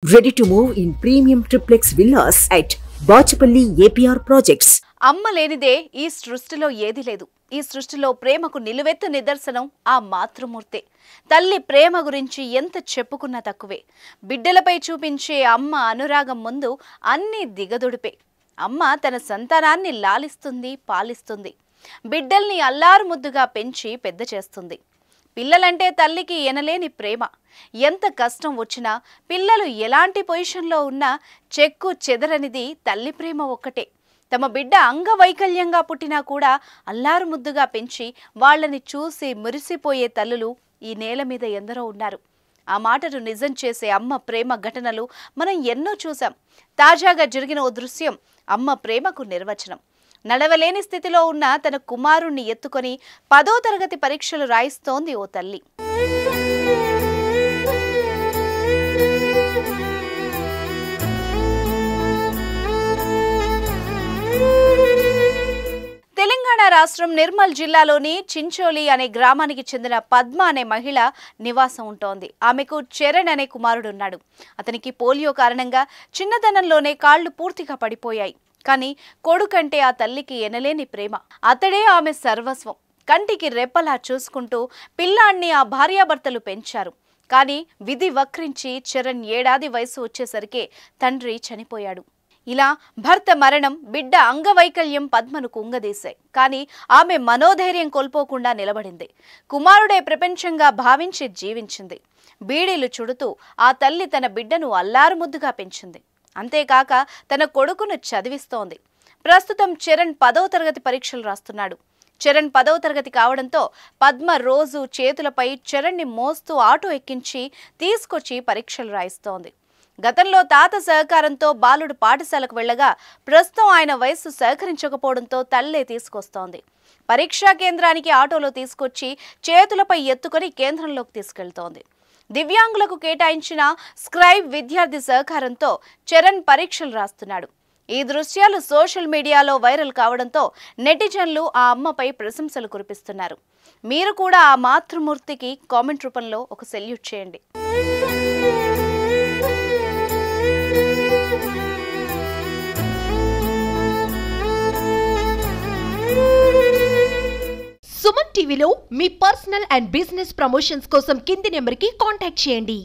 Ready to move in premium triplex villas at Bachapalli APR projects. అమ్మ లేనిదే ఈ సృష్టిలో ఏది లేదు. ఈ సృష్టిలో ప్రేమకు నిలువెత్తు నిదర్శనం ఆ మాతృమూర్తే. తల్లి ప్రేమ గురించి ఎంత చెప్పుకున్నా తక్కువే. బిడ్డలపై చూపించే అమ్మ అనురాగం ముందు అన్నీ దిగదుడిపే. అమ్మ తన సంతానాన్ని లాలిస్తుంది, పాలిస్తుంది. బిడ్డల్ని అల్లారు ముద్దుగా పెంచి పెద్ద చేస్తుంది. పిల్లలంటే తల్లికి ఎనలేని ప్రేమ. ఎంత కష్టం వచ్చినా, పిల్లలు ఎలాంటి పొజిషన్లో ఉన్నా చెక్కు చెదరనిది తల్లి ప్రేమ ఒక్కటే. తమ బిడ్డ అంగవైకల్యంగా పుట్టినా కూడా అల్లారు ముద్దుగా పెంచి వాళ్ళని చూసి మురిసిపోయే తల్లులు ఈ నేల మీద ఎందరో ఉన్నారు. ఆ మాటను నిజం చేసే అమ్మ ప్రేమ ఘటనలు మనం ఎన్నో చూసాం. తాజాగా జరిగిన ఓ దృశ్యం అమ్మ ప్రేమకు నిర్వచనం. నడవలేని స్థితిలో ఉన్న తన కుమారుణ్ణి ఎత్తుకొని 10వ తరగతి పరీక్షలు రాయిస్తోంది ఓ తల్లి. తెలంగాణ రాష్ట్రం నిర్మల్ జిల్లాలోని చించోలి అనే గ్రామానికి చెందిన పద్మ అనే మహిళ నివాసం ఉంటోంది. ఆమెకు చరణ్ అనే కుమారుడున్నాడు. అతనికి పోలియో కారణంగా చిన్నతనంలోనే కాళ్లు పూర్తిగా పడిపోయాయి. కానీ కొడుకంటే ఆ తల్లికి ఎనలేని ప్రేమ. అతడే ఆమె సర్వస్వం. కంటికి రెప్పలా చూసుకుంటూ పిల్లాన్ని ఆ భార్యాభర్తలు పెంచారు. కానీ విధి వక్రించి చరణ్ 7 ఏళ్ల వయసు వచ్చేసరికి తండ్రి చనిపోయాడు. ఇలా భర్త మరణం, బిడ్డ అంగవైకల్యం పద్మను కుంగదీశాయి. కానీ ఆమె మనోధైర్యం కోల్పోకుండా నిలబడింది. కుమారుడే ప్రపంచంగా భావించి జీవించింది. బీడీలు చుడుతూ ఆ తల్లి తన బిడ్డను అల్లారుముద్దుగా పెంచింది. అంతేకాక తన కొడుకును చదివిస్తోంది. ప్రస్తుతం చరణ్ 10వ తరగతి పరీక్షలు రాస్తున్నాడు. చరణ్ 10వ తరగతి కావడంతో పద్మ రోజు చేతులపై చరణ్ని మోస్తూ ఆటో ఎక్కించి తీసుకొచ్చి పరీక్షలు రాయిస్తోంది. గతంలో తాత సహకారంతో బాలుడు పాఠశాలకు వెళ్లగా ప్రస్తుతం ఆయన వయస్సు సహకరించకపోవడంతో తల్లే తీసుకొస్తోంది. పరీక్షా కేంద్రానికి ఆటోలో తీసుకొచ్చి చేతులపై ఎత్తుకొని కేంద్రంలోకి తీసుకెళ్తోంది. దివ్యాంగులకు కేటాయించిన స్క్రైబ్ విద్యార్థి సహకారంతో చరణ్ పరీక్షలు రాస్తున్నాడు. ఈ దృశ్యాలు సోషల్ మీడియాలో వైరల్ కావడంతో నెటిజన్లు ఆ అమ్మపై ప్రశంసలు కురిపిస్తున్నారు. మీరు కూడా ఆ మాతృమూర్తికి కామెంట్ రూపంలో ఒక సెల్యూట్ చేయండి. సుమన్ టీవీలో మీ పర్సనల్ అండ్ బిజినెస్ ప్రమోషన్స్ కోసం కింది నెంబర్కి కాంటాక్ట్ చేయండి.